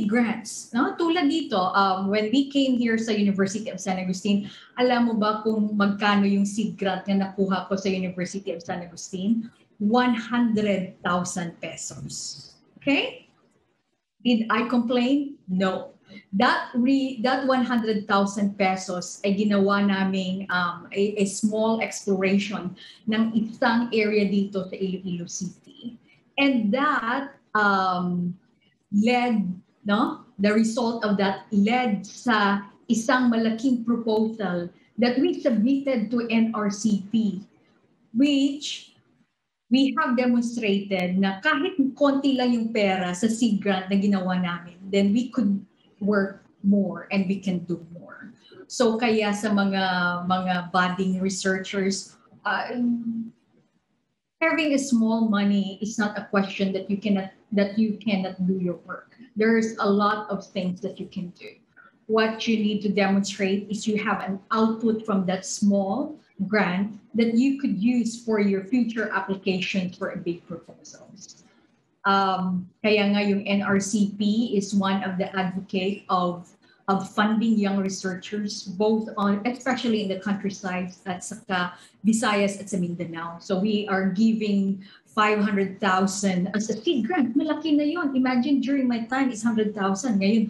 grants. No? Tulad dito, when we came here sa University of San Agustin, alam mo ba kung magkano yung seed grant na nakuha ko sa University of San Agustin? 100,000 pesos. Okay? Did I complain? No. That 100,000 pesos ay ginawa naming a small exploration ng isang area dito sa Iloilo City. And that led, no? The result of that led sa isang malaking proposal that we submitted to NRCP, which we have demonstrated na kahit konti lang yung pera sa seed grant na ginawa namin, then we could work more and we can do more. So kaya sa mga budding researchers, having a small money is not a question that you cannot do your work. There's a lot of things that you can do. What you need to demonstrate is you have an output from that small grant that you could use for your future applications for big proposals. Kaya nga yung NRCP is one of the advocates of funding young researchers, both especially in the countryside at sa Visayas at sa Mindanao. So we are giving 500,000 as a seed grant. Malaki na yun. Imagine during my time is 100,000. Ngayon,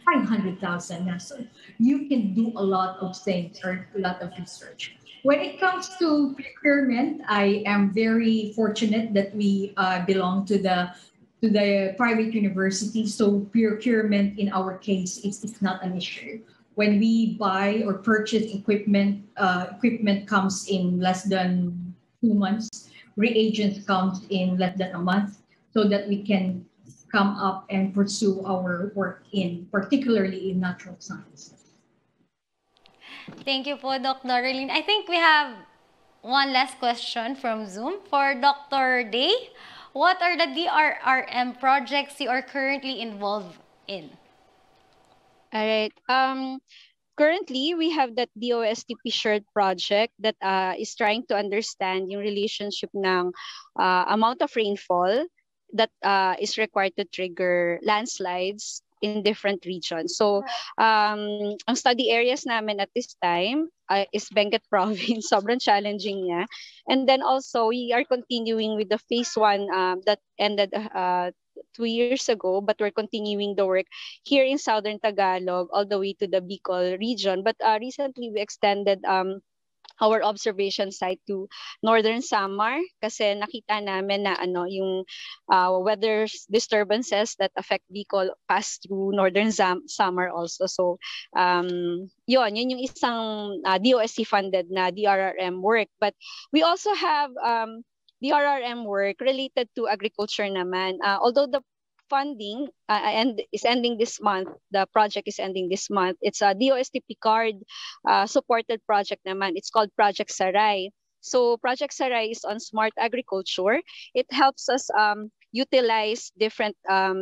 500,000 na. So you can do a lot of things or a lot of research. When it comes to procurement, I am very fortunate that we belong to the private university. So procurement in our case is not an issue. When we buy or purchase equipment, equipment comes in less than 2 months. Reagents comes in less than a month, so that we can come up and pursue our work particularly in natural science. Thank you po, Dr. Darlene. I think we have one last question from Zoom for Dr. Day. What are the DRRM projects you are currently involved in? All right. Currently, we have that DOSTP shared project that is trying to understand yung relationship ng amount of rainfall that is required to trigger landslides in different regions. So, ang study areas namin at this time is Benguet Province. Sobrang challenging niya. And then also, we are continuing with the phase 1 that ended 2 years ago, but we're continuing the work here in Southern Tagalog all the way to the Bicol region. But recently, we extended our observation site to Northern Samar kasi nakita namin na yung weather disturbances that affect Bicol pass through Northern Samar also. So yun yung isang DOST funded na DRRM work. But we also have DRRM work related to agriculture naman. Although the funding is ending this month. The project is ending this month. It's a DOSTP card supported project naman. It's called Project Saray. So Project Saray is on smart agriculture. It helps us utilize different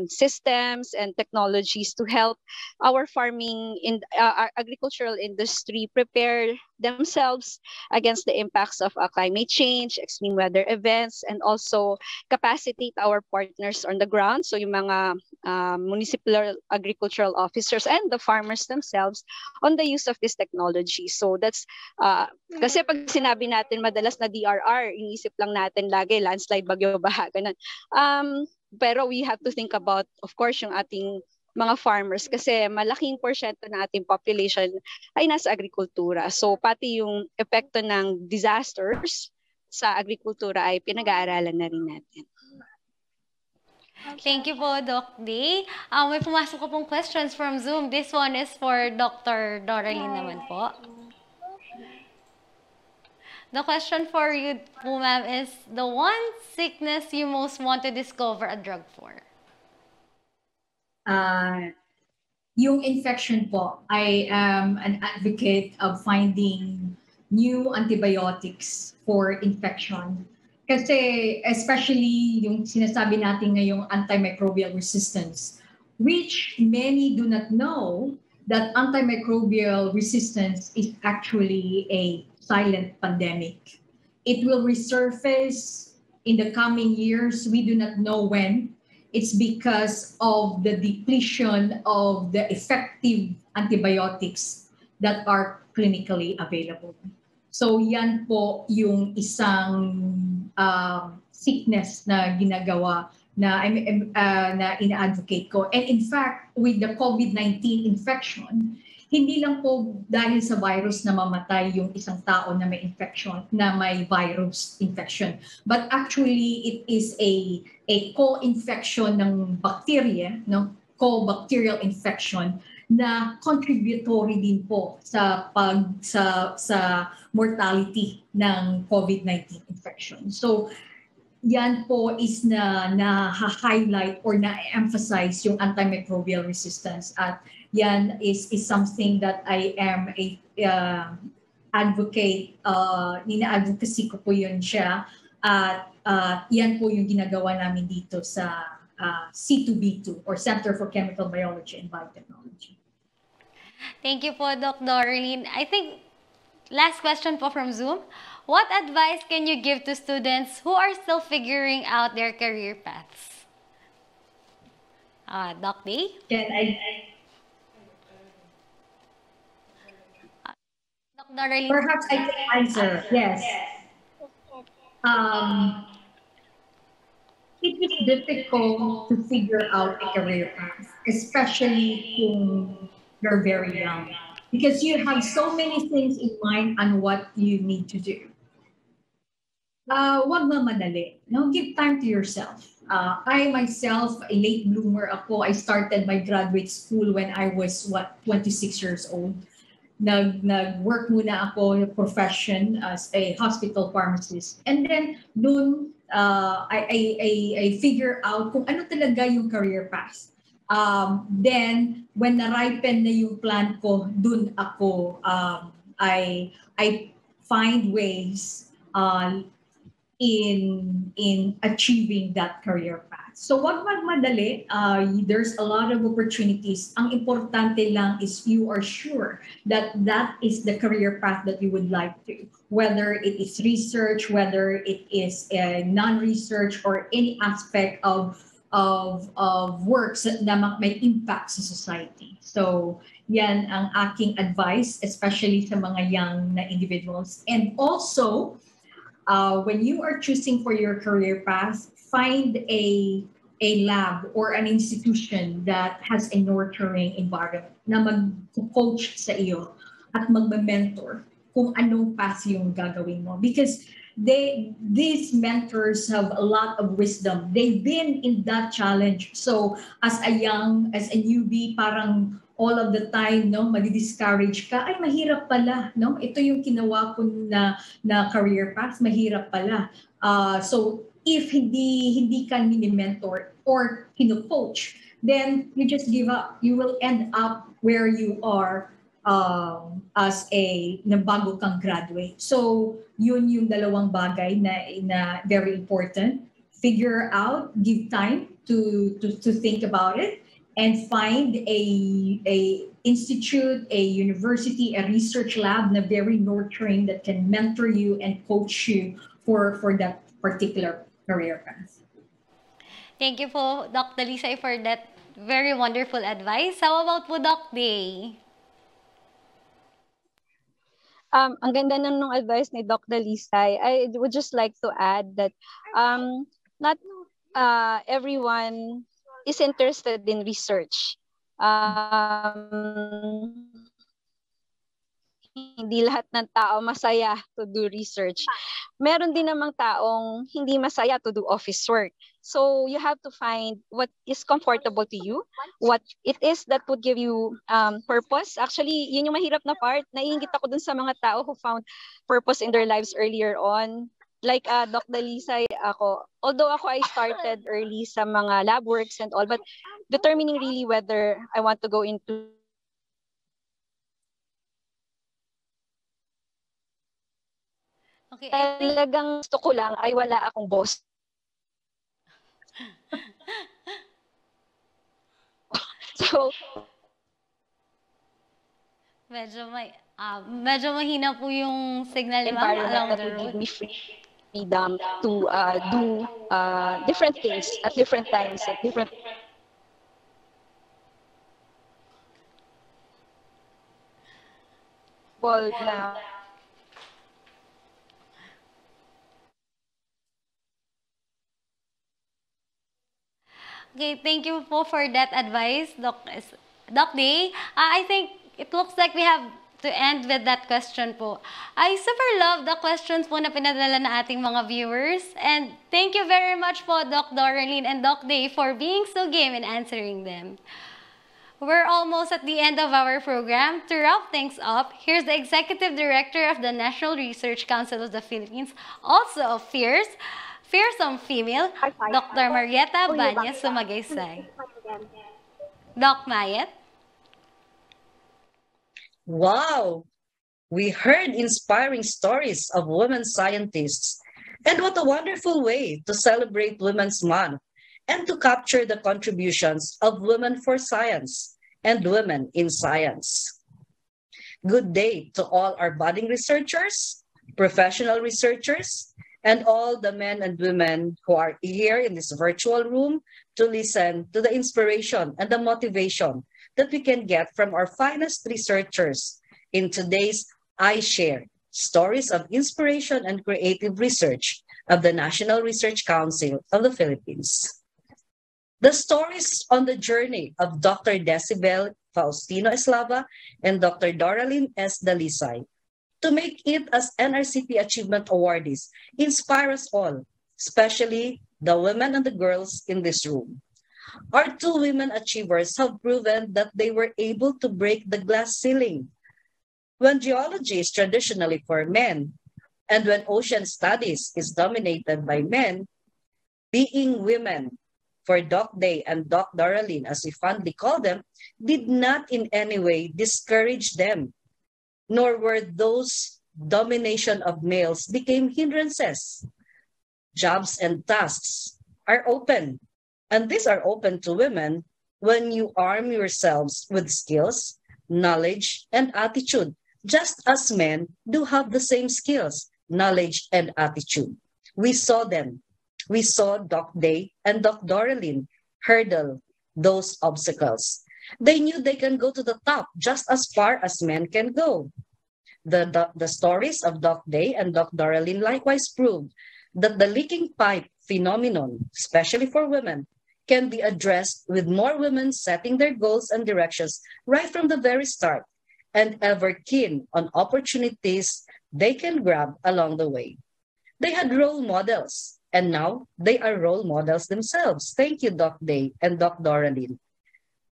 systems and technologies to help our farming in our agricultural industry prepare themselves against the impacts of climate change, extreme weather events, and also capacitate our partners on the ground. So yung mga municipal agricultural officers and the farmers themselves on the use of this technology. So that's, kasi pag sinabi natin madalas na DRR, inisip lang natin lagi landslide, bagyo, baha, ganun. Pero we have to think about, of course, yung ating mga farmers kasi malaking porsyento ng ating population ay nasa agrikultura. So pati yung epekto ng disasters sa agrikultura ay pinag-aaralan na rin natin. Thank you po, Doc Day. May pumasok ko pong questions from Zoom. This one is for Dr. Doralyn naman po. The question for you po, ma'am, is the one sickness you most want to discover a drug for? Yung infection po, I am an advocate of finding new antibiotics for infection. Kasi especially yung sinasabi natin ngayong antimicrobial resistance, which many do not know that antimicrobial resistance is actually a silent pandemic. It will resurface in the coming years. We do not know when. It's because of the depletion of the effective antibiotics that are clinically available. So yan po yung isang sickness na ginagawa na na ina-advocate ko. And in fact, with the COVID-19 infection, hindi lang po dahil sa virus na mamatay yung isang tao na may infection, na may virus infection. But actually, it is a co-infection ng bacteria, no? Co-bacterial infection na contributory din po sa mortality ng COVID-19 infection. So, yan po is na-highlight or na-emphasize yung antimicrobial resistance, at yan is something that I am a advocate, nina-advocacy ko po yun siya, at yan po yung ginagawa namin dito sa C2B2 or Center for Chemical Biology and Biotechnology. Thank you po, Doc Dorleen. I think last question po from Zoom. What advice can you give to students who are still figuring out their career paths? Doc Day? Doc Dorleen? Perhaps I can answer. Yes. It is difficult to figure out a career path, especially kung you're very young, because you have so many things in mind on what you need to do. Wag mamadali. No? Give time to yourself. I myself, a late bloomer ako. I started my graduate school when I was, 26 years old. Nag-work muna ako in profession as a hospital pharmacist. And then, dun, I figure out kung ano talaga yung career path. Then, when na-ripen na yung plan ko, dun ako, I find ways in achieving that career path. So wag magmadali. There's a lot of opportunities. Ang importante lang is you are sure that that is the career path that you would like to. Whether it is research, whether it is non-research, or any aspect of works na may impact sa society. So yan ang aking advice, especially sa mga young na individuals. And also, when you are choosing for your career path, find a lab or an institution that has a nurturing environment na mag-coach sa iyo at mag-mentor kung anong path yung gagawin mo. Because these mentors have a lot of wisdom. They've been in that challenge. So as a newbie, parang all of the time, no, madi-discourage ka, ay mahirap pala, no? Ito yung ginawa ko na career path, mahirap pala. So if hindi ka mini-mentor or kino-coach, then you just give up. You will end up where you are as na bago kang graduate. So yun yung dalawang bagay na very important. Figure out, give time to think about it, and find a institute, a university, a research lab na very nurturing that can mentor you and coach you for that particular career path. Thank you po, Dr. Lisay, for that very wonderful advice. How about po, Doc Day? Ang ganda nung advice ni Dr. Lisay. I would just like to add that not everyone is interested in research. hindi lahat ng tao masaya to do research. Meron din namang taong hindi masaya to do office work. So you have to find what is comfortable to you, what it is that would give you purpose. Actually, yun yung mahirap na part. Naiingit ako dun sa mga tao who found purpose in their lives earlier on. Like Doc Dalisay, although I started early sa mga lab works and all, but determining really whether I want to go into Okay, I think talagang gusto ko lang ay wala akong boss. So, medyo mahina po yung signal ni Ma'am along environment that the will give road. me freedom to do different things at different times, at different people na Okay, thank you po for that advice, Doc Day. I think it looks like we have to end with that question po. I super love the questions po na pinadala na ating mga viewers. And thank you very much po, Doc Doralyn and Doc Day, for being so game in answering them. We're almost at the end of our program. To wrap things up, here's the Executive Director of the National Research Council of the Philippines, also a fearsome female, Dr. Marieta Banya Sumagaysay. Doc Mayet? Wow! We heard inspiring stories of women scientists. And what a wonderful way to celebrate Women's Month and to capture the contributions of women for science and women in science. Good day to all our budding researchers, professional researchers, and all the men and women who are here in this virtual room to listen to the inspiration and the motivation that we can get from our finest researchers in today's iShare, Stories of Inspiration and Creative Research of the National Research Council of the Philippines. The stories on the journey of Dr. Decibel Faustino Eslava and Dr. Doralyn S. Dalisay to make it as NRCP Achievement Awardees inspire us all, especially the women and the girls in this room. Our two women achievers have proven that they were able to break the glass ceiling. When geology is traditionally for men, and when ocean studies is dominated by men, being women, for Doc Day and Doc Doralyn, as we fondly call them, did not in any way discourage them, nor were those domination of males became hindrances. Jobs and tasks are open, and these are open to women when you arm yourselves with skills, knowledge, and attitude, just as men do have the same skills, knowledge, and attitude. We saw them. We saw Doc Day and Doc Doralyn hurdle those obstacles. They knew they can go to the top just as far as men can go. The stories of Doc Day and Doc Doralyn likewise proved that the leaking pipe phenomenon, especially for women, can be addressed with more women setting their goals and directions right from the very start and ever keen on opportunities they can grab along the way. They had role models, and now they are role models themselves. Thank you, Doc Day and Doc Doralyn.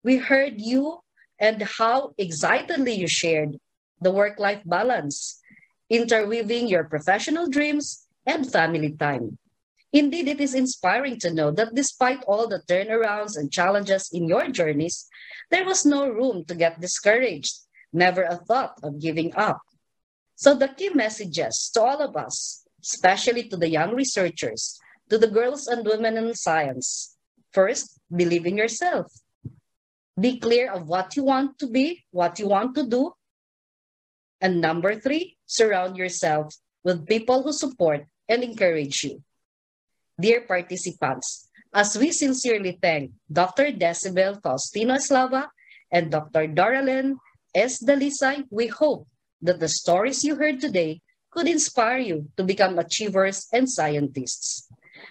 We heard you and how excitedly you shared the work-life balance, interweaving your professional dreams and family time. Indeed, it is inspiring to know that despite all the turnarounds and challenges in your journeys, there was no room to get discouraged, never a thought of giving up. So the key messages to all of us, especially to the young researchers, to the girls and women in science. First, believe in yourself. Be clear of what you want to be, what you want to do. And number 3, surround yourself with people who support and encourage you. Dear participants, as we sincerely thank Dr. Decibel Faustino Eslava and Dr. Doralyn S. Dalisay, we hope that the stories you heard today could inspire you to become achievers and scientists.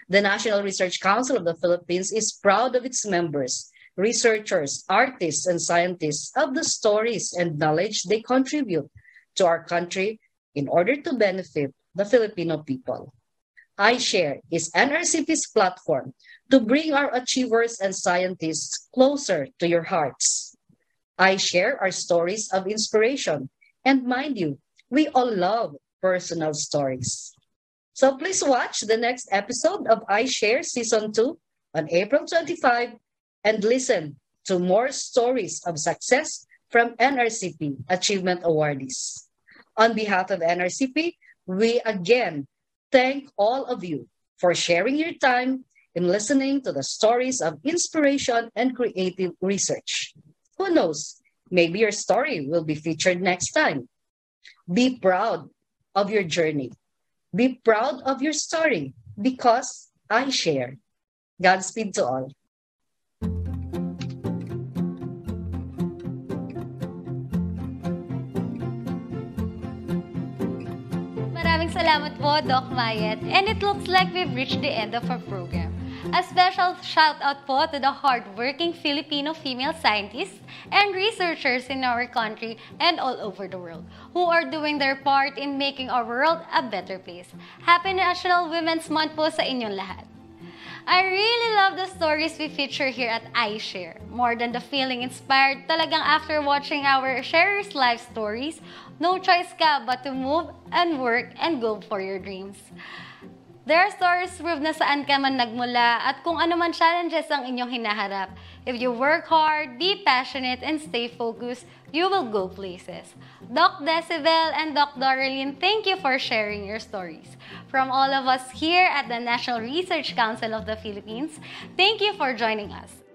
The National Research Council of the Philippines is proud of its members, researchers, artists, and scientists of the stories and knowledge they contribute to our country in order to benefit the Filipino people. iShare is NRCP's platform to bring our achievers and scientists closer to your hearts. iShare are stories of inspiration, and mind you, we all love personal stories. So please watch the next episode of iShare Season 2 on April 25 and listen to more stories of success from NRCP Achievement Awardees. On behalf of NRCP, we again thank all of you for sharing your time in listening to the stories of inspiration and creative research. Who knows, maybe your story will be featured next time. Be proud of your journey. Be proud of your story because I share. Godspeed to all. Maraming salamat po, Doc Mayet. And it looks like we've reached the end of our program. A special shout out po to the hardworking Filipino female scientists and researchers in our country and all over the world who are doing their part in making our world a better place. Happy National Women's Month po sa inyong lahat. I really love the stories we feature here at iShare. More than the feeling inspired, talagang after watching our sharers' life stories, no choice ka but to move and work and go for your dreams. Their stories prove na saan ka man nagmula at kung ano man challenges ang inyong hinaharap. If you work hard, be passionate, and stay focused, you will go places. Doc Decibel and Doc Doralyn, thank you for sharing your stories. From all of us here at the National Research Council of the Philippines, thank you for joining us.